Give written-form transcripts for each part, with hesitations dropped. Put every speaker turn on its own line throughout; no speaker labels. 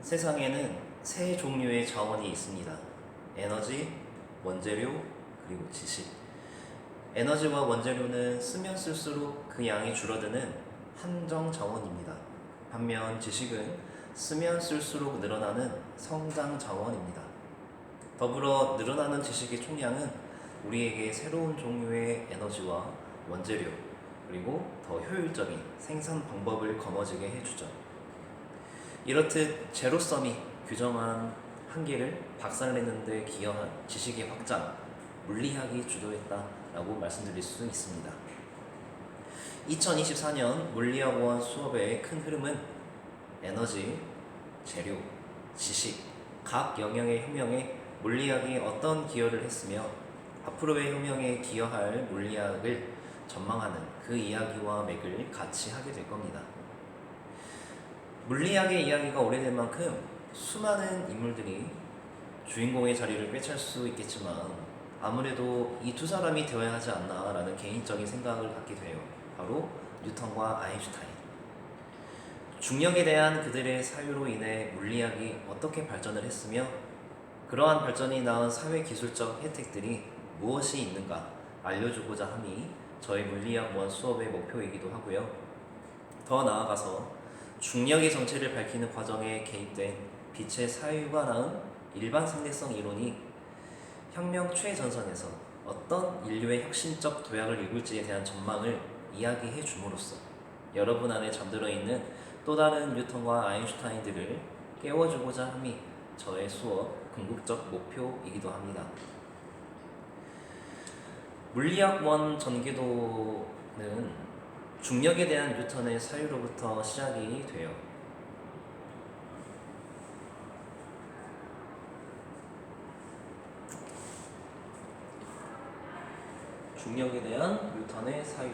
세상에는 세 종류의 자원이 있습니다. 에너지, 원재료, 그리고 지식. 에너지와 원재료는 쓰면 쓸수록 그 양이 줄어드는 한정 자원입니다. 반면 지식은 쓰면 쓸수록 늘어나는 성장 자원입니다. 더불어 늘어나는 지식의 총량은 우리에게 새로운 종류의 에너지와 원재료, 그리고 더 효율적인 생산 방법을 거머쥐게 해주죠. 이렇듯 제로섬이 규정한 한계를 박살내는 데 기여한 지식의 확장, 물리학이 주도했다라고 말씀드릴 수 있습니다. 2024년 물리학원 수업의 큰 흐름은 에너지, 재료, 지식, 각 영역의 혁명에 물리학이 어떤 기여를 했으며 앞으로의 혁명에 기여할 물리학을 전망하는 그 이야기와 맥을 같이 하게 될 겁니다. 물리학의 이야기가 오래된 만큼 수많은 인물들이 주인공의 자리를 꿰찰 수 있겠지만 아무래도 이 두 사람이 되어야 하지 않나라는 개인적인 생각을 갖게 돼요. 바로 뉴턴과 아인슈타인. 중력에 대한 그들의 사유로 인해 물리학이 어떻게 발전을 했으며 그러한 발전이 낳은 사회기술적 혜택들이 무엇이 있는가 알려주고자 함이 저희 물리학 원 수업의 목표이기도 하고요. 더 나아가서 중력의 정체를 밝히는 과정에 개입된 빛의 사유가 낳은 일반 상대성 이론이 혁명 최전선에서 어떤 인류의 혁신적 도약을 이룰지에 대한 전망을 이야기해 줌으로써 여러분 안에 잠들어 있는 또 다른 뉴턴과 아인슈타인들을 깨워주고자 함이 저의 수업 궁극적 목표이기도 합니다. 물리학 원 전개도는 중력에 대한 뉴턴의 사유로부터 시작이 돼요. 중력에 대한 뉴턴의 사유.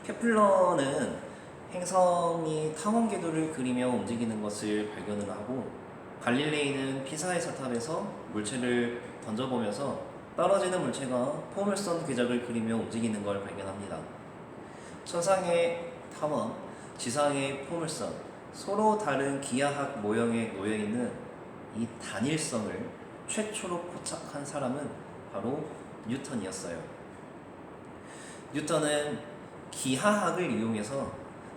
케플러는 행성이 탐험 궤도를 그리며 움직이는 것을 발견을 하고 갈릴레이는 피사의 사탑에서 물체를 던져보면서 떨어지는 물체가 포물선 궤적을 그리며 움직이는 걸 발견합니다. 천상의 탐험, 지상의 포물선, 서로 다른 기하학 모형에 놓여있는 이 단일성을 최초로 포착한 사람은 바로 뉴턴이었어요. 뉴턴은 기하학을 이용해서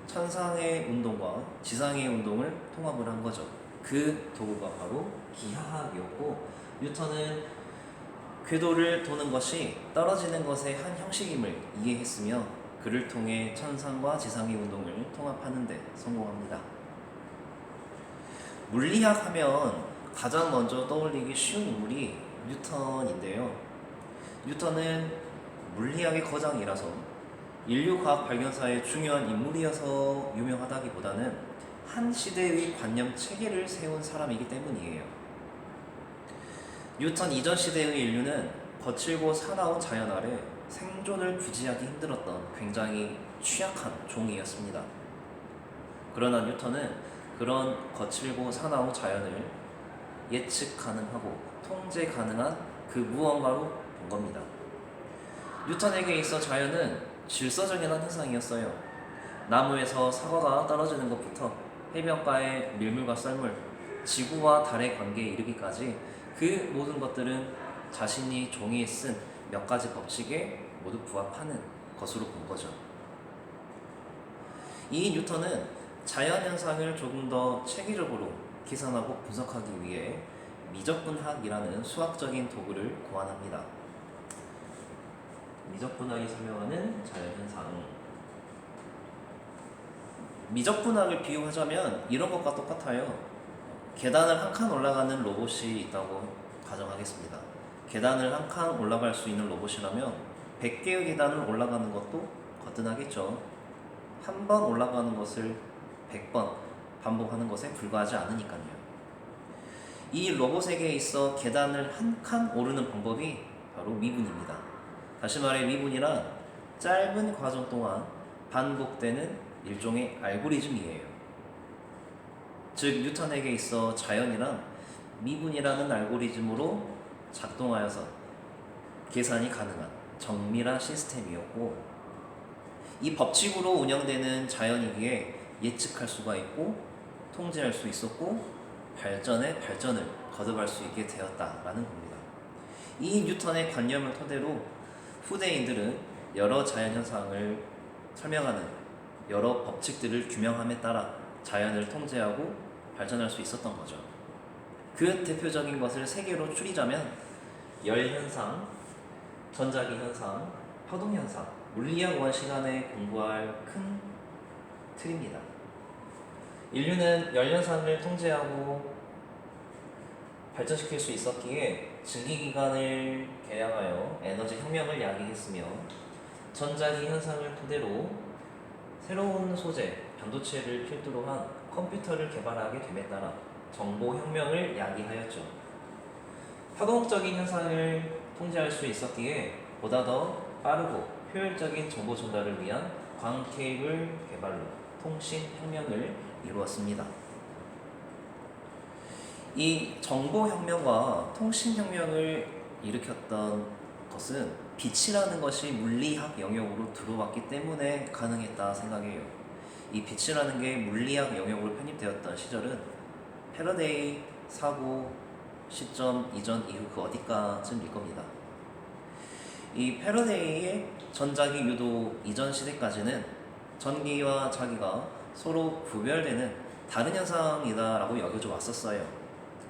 천상의 운동과 지상의 운동을 통합을 한 거죠. 그 도구가 바로 기하학이었고 뉴턴은 궤도를 도는 것이 떨어지는 것의 한 형식임을 이해했으며 그를 통해 천상과 지상의 운동을 통합하는 데 성공합니다. 물리학 하면 가장 먼저 떠올리기 쉬운 인물이 뉴턴인데요. 뉴턴은 물리학의 거장이라서 인류 과학 발견사의 중요한 인물이어서 유명하다기보다는 한 시대의 관념 체계를 세운 사람이기 때문이에요. 뉴턴 이전 시대의 인류는 거칠고 사나운 자연 아래 생존을 부지하기 힘들었던 굉장히 취약한 종이었습니다. 그러나 뉴턴은 그런 거칠고 사나운 자연을 예측 가능하고 통제 가능한 그 무언가로 본 겁니다. 뉴턴에게 있어 자연은 질서정연한 현상이었어요. 나무에서 사과가 떨어지는 것부터 해변가의 밀물과 썰물, 지구와 달의 관계에 이르기까지 그 모든 것들은 자신이 종이에 쓴 몇 가지 법칙에 모두 부합하는 것으로 본 거죠. 이 뉴턴은 자연현상을 조금 더 체계적으로 계산하고 분석하기 위해 미적분학이라는 수학적인 도구를 고안합니다. 미적분학이 설명하는 자연현상. 미적분학을 비유하자면 이런 것과 똑같아요. 계단을 한 칸 올라가는 로봇이 있다고 가정하겠습니다. 계단을 한 칸 올라갈 수 있는 로봇이라면 100개의 계단을 올라가는 것도 거뜬하겠죠. 한 번 올라가는 것을 100번 반복하는 것에 불과하지 않으니까요. 이 로봇에게 있어 계단을 한 칸 오르는 방법이 바로 미분입니다. 다시 말해 미분이란 짧은 과정 동안 반복되는 일종의 알고리즘이에요. 즉 뉴턴에게 있어 자연이란 미분이라는 알고리즘으로 작동하여서 계산이 가능한 정밀한 시스템이었고 이 법칙으로 운영되는 자연이기에 예측할 수가 있고 통제할 수 있었고 발전에 발전을 거듭할 수 있게 되었다라는 겁니다. 이 뉴턴의 관념을 토대로 후대인들은 여러 자연현상을 설명하는 여러 법칙들을 규명함에 따라 자연을 통제하고 발전할 수 있었던 거죠. 그 대표적인 것을 세 개로 추리자면 열현상, 전자기 현상, 파동현상, 물리학원 시간에 공부할 큰 틀입니다. 인류는 열현상을 통제하고 발전시킬 수 있었기에 증기기관을 개량하여 에너지 혁명을 야기했으며 전자기 현상을 토대로 새로운 소재, 반도체를 필두로 한 컴퓨터를 개발하게 됨에 따라 정보혁명을 야기하였죠. 파동적인 현상을 통제할 수 있었기에 보다 더 빠르고 효율적인 정보 전달을 위한 광 케이블 개발로 통신혁명을 이루었습니다. 이 정보혁명과 통신혁명을 일으켰던 것은 빛이라는 것이 물리학 영역으로 들어왔기 때문에 가능했다 생각해요. 이 빛이라는 게 물리학 영역으로 편입되었던 시절은 패러데이 사고 시점 이전 이후 그 어디까지일 겁니다. 이 패러데이의 전자기 유도 이전 시대까지는 전기와 자기가 서로 구별되는 다른 현상이다라고 여겨져 왔었어요.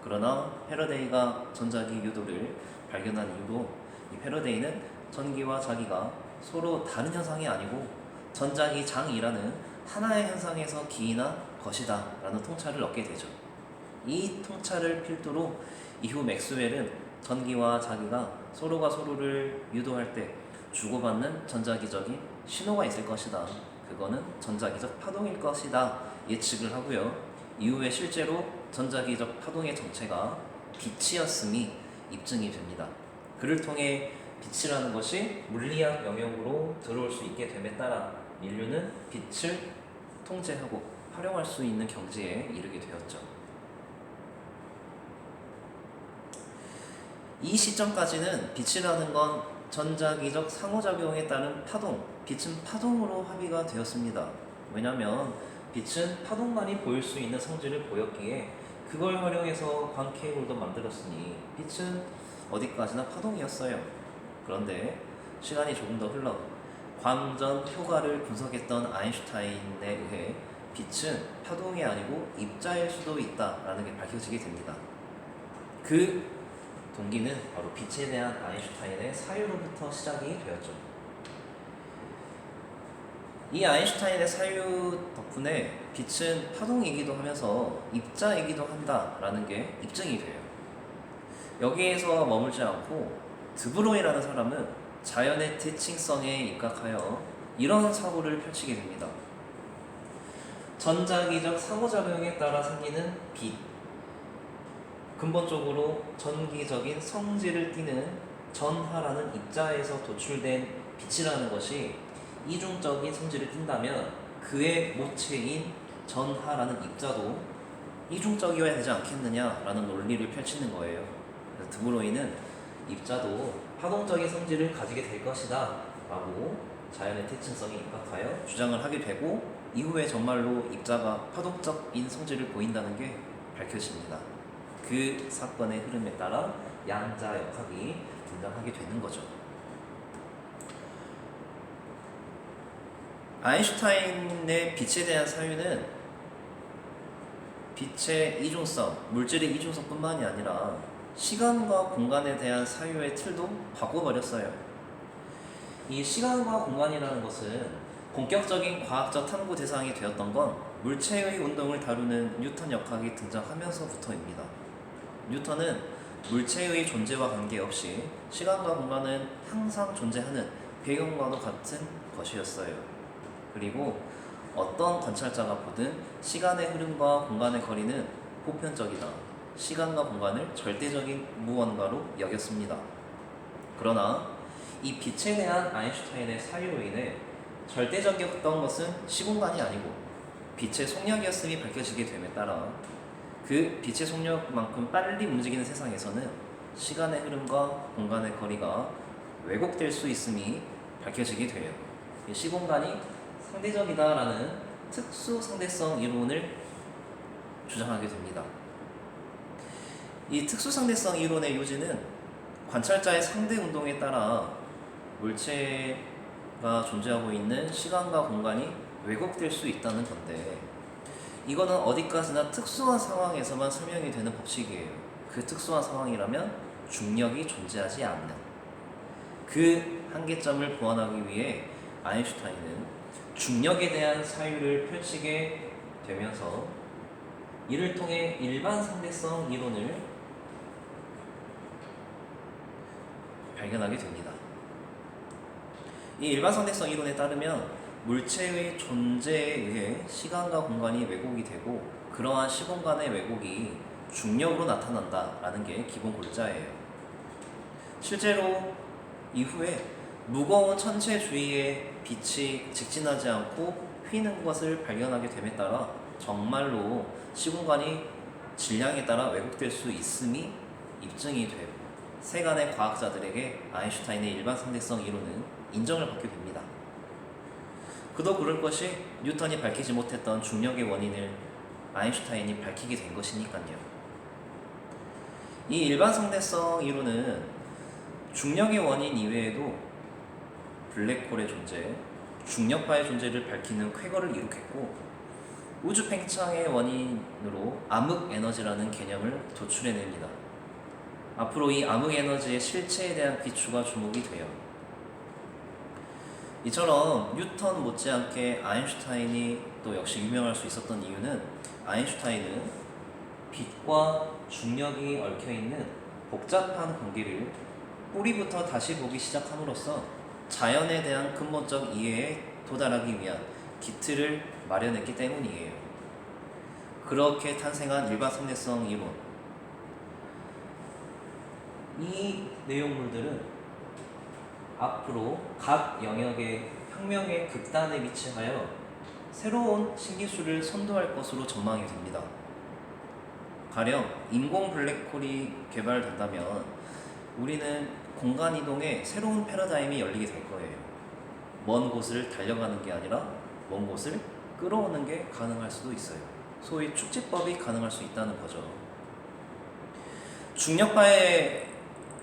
그러나 패러데이가 전자기 유도를 발견한 이후로 이 패러데이는 전기와 자기가 서로 다른 현상이 아니고 전자기 장이라는 하나의 현상에서 기이나 것이다 라는 통찰을 얻게 되죠. 이 통찰을 필두로 이후 맥스웰은 전기와 자기가 서로가 서로를 유도할 때 주고받는 전자기적인 신호가 있을 것이다. 그거는 전자기적 파동일 것이다. 예측을 하고요. 이후에 실제로 전자기적 파동의 정체가 빛이었음이 입증이 됩니다. 그를 통해 빛이라는 것이 물리학 영역으로 들어올 수 있게 됨에 따라 인류는 빛을 통제하고 활용할 수 있는 경지에 이르게 되었죠. 이 시점까지는 빛이라는 건 전자기적 상호작용에 따른 파동, 빛은 파동으로 합의가 되었습니다. 왜냐하면 빛은 파동만이 보일 수 있는 성질을 보였기에 그걸 활용해서 광케이블도 만들었으니 빛은 어디까지나 파동이었어요. 그런데 시간이 조금 더 흘러 광전 효과를 분석했던 아인슈타인에 의해 빛은 파동이 아니고 입자일 수도 있다라는 게 밝혀지게 됩니다. 그 동기는 바로 빛에 대한 아인슈타인의 사유로부터 시작이 되었죠. 이 아인슈타인의 사유 덕분에 빛은 파동이기도 하면서 입자이기도 한다라는 게 입증이 돼요. 여기에서 머물지 않고 드브로이라는 사람은 자연의 대칭성에 입각하여 이런 사고를 펼치게 됩니다. 전자기적 상호작용에 따라 생기는 빛, 근본적으로 전기적인 성질을 띠는 전하라는 입자에서 도출된 빛이라는 것이 이중적인 성질을 띈다면 그의 모체인 전하라는 입자도 이중적이어야 되지 않겠느냐라는 논리를 펼치는 거예요. 그래서 드브로이는 입자도 파동적인 성질을 가지게 될 것이다 라고 자연의 대칭성에 입각하여 주장을 하게 되고 이후에 정말로 입자가 파동적인 성질을 보인다는 게 밝혀집니다. 그 사건의 흐름에 따라 양자역학이 등장하게 되는 거죠. 아인슈타인의 빛에 대한 사유는 빛의 이중성, 물질의 이중성뿐만이 아니라 시간과 공간에 대한 사유의 틀도 바꿔버렸어요. 이 시간과 공간이라는 것은 본격적인 과학적 탐구 대상이 되었던 건 물체의 운동을 다루는 뉴턴 역학이 등장하면서부터입니다. 뉴턴은 물체의 존재와 관계없이 시간과 공간은 항상 존재하는 배경과도 같은 것이었어요. 그리고 어떤 관찰자가 보든 시간의 흐름과 공간의 거리는 보편적이다. 시간과 공간을 절대적인 무언가로 여겼습니다. 그러나 이 빛에 대한 아인슈타인의 사유로 인해 절대적이었던 것은 시공간이 아니고 빛의 속력이었음이 밝혀지게 됨에 따라 그 빛의 속력만큼 빨리 움직이는 세상에서는 시간의 흐름과 공간의 거리가 왜곡될 수 있음이 밝혀지게 돼요. 시공간이 상대적이다라는 특수 상대성 이론을 주장하게 됩니다. 이 특수상대성 이론의 요지는 관찰자의 상대 운동에 따라 물체가 존재하고 있는 시간과 공간이 왜곡될 수 있다는 건데, 이거는 어디까지나 특수한 상황에서만 설명이 되는 법칙이에요. 그 특수한 상황이라면 중력이 존재하지 않는 그 한계점을 보완하기 위해 아인슈타인은 중력에 대한 사유를 펼치게 되면서 이를 통해 일반 상대성 이론을 발견하게 됩니다. 이 일반 상대성 이론에 따르면 물체의 존재에 의해 시간과 공간이 왜곡이 되고, 그러한 시공간의 왜곡이 중력으로 나타난다라는 게 기본 골자예요. 실제로 이후에 무거운 천체 주위에 빛이 직진하지 않고 휘는 것을 발견하게 됨에 따라 정말로 시공간이 질량에 따라 왜곡될 수 있음이 입증이 되고, 세간의 과학자들에게 아인슈타인의 일반 상대성 이론은 인정을 받게 됩니다. 그도 그럴 것이 뉴턴이 밝히지 못했던 중력의 원인을 아인슈타인이 밝히게 된 것이니까요. 이 일반 상대성 이론은 중력의 원인 이외에도 블랙홀의 존재, 중력파의 존재를 밝히는 쾌거를 이룩했고, 우주 팽창의 원인으로 암흑 에너지라는 개념을 도출해냅니다. 앞으로 이 암흑 에너지의 실체에 대한 비추가 주목이 돼요. 이처럼 뉴턴 못지않게 아인슈타인이 또 역시 유명할 수 있었던 이유는, 아인슈타인은 빛과 중력이 얽혀있는 복잡한 관계를 뿌리부터 다시 보기 시작함으로써 자연에 대한 근본적 이해에 도달하기 위한 기틀을 마련했기 때문이에요. 그렇게 탄생한 일반 상대성 이론, 이 내용물들은 앞으로 각 영역의 혁명의 극단에 위치하여 새로운 신기술을 선도할 것으로 전망이 됩니다. 가령 인공 블랙홀이 개발된다면 우리는 공간 이동에 새로운 패러다임이 열리게 될 거예요. 먼 곳을 달려가는 게 아니라 먼 곳을 끌어오는 게 가능할 수도 있어요. 소위 축지법이 가능할 수 있다는 거죠. 중력파의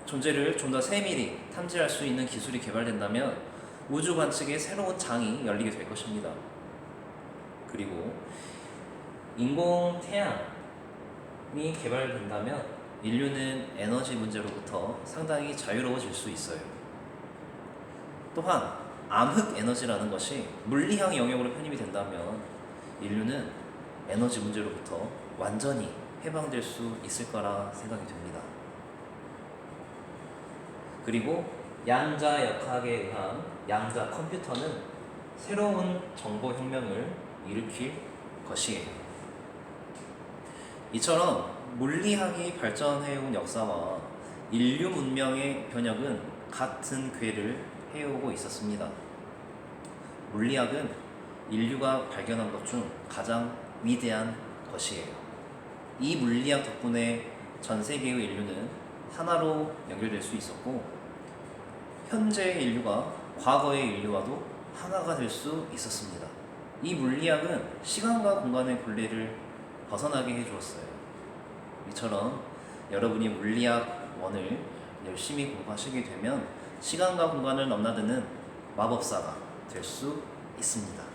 존재를 좀 더 세밀히 탐지할 수 있는 기술이 개발된다면 우주 관측에 새로운 장이 열리게 될 것입니다. 그리고 인공 태양이 개발된다면 인류는 에너지 문제로부터 상당히 자유로워질 수 있어요. 또한 암흑 에너지라는 것이 물리학 영역으로 편입이 된다면 인류는 에너지 문제로부터 완전히 해방될 수 있을 거라 생각이 됩니다. 그리고 양자 역학에 의한 양자 컴퓨터는 새로운 정보 혁명을 일으킬 것이에요. 이처럼 물리학이 발전해온 역사와 인류 문명의 변혁은 같은 궤를 해오고 있었습니다. 물리학은 인류가 발견한 것 중 가장 위대한 것이에요. 이 물리학 덕분에 전 세계의 인류는 하나로 연결될 수 있었고, 현재의 인류가 과거의 인류와도 하나가 될 수 있었습니다. 이 물리학은 시간과 공간의 굴레를 벗어나게 해주었어요. 이처럼 여러분이 물리학 원을 열심히 공부하시게 되면 시간과 공간을 넘나드는 마법사가 될 수 있습니다.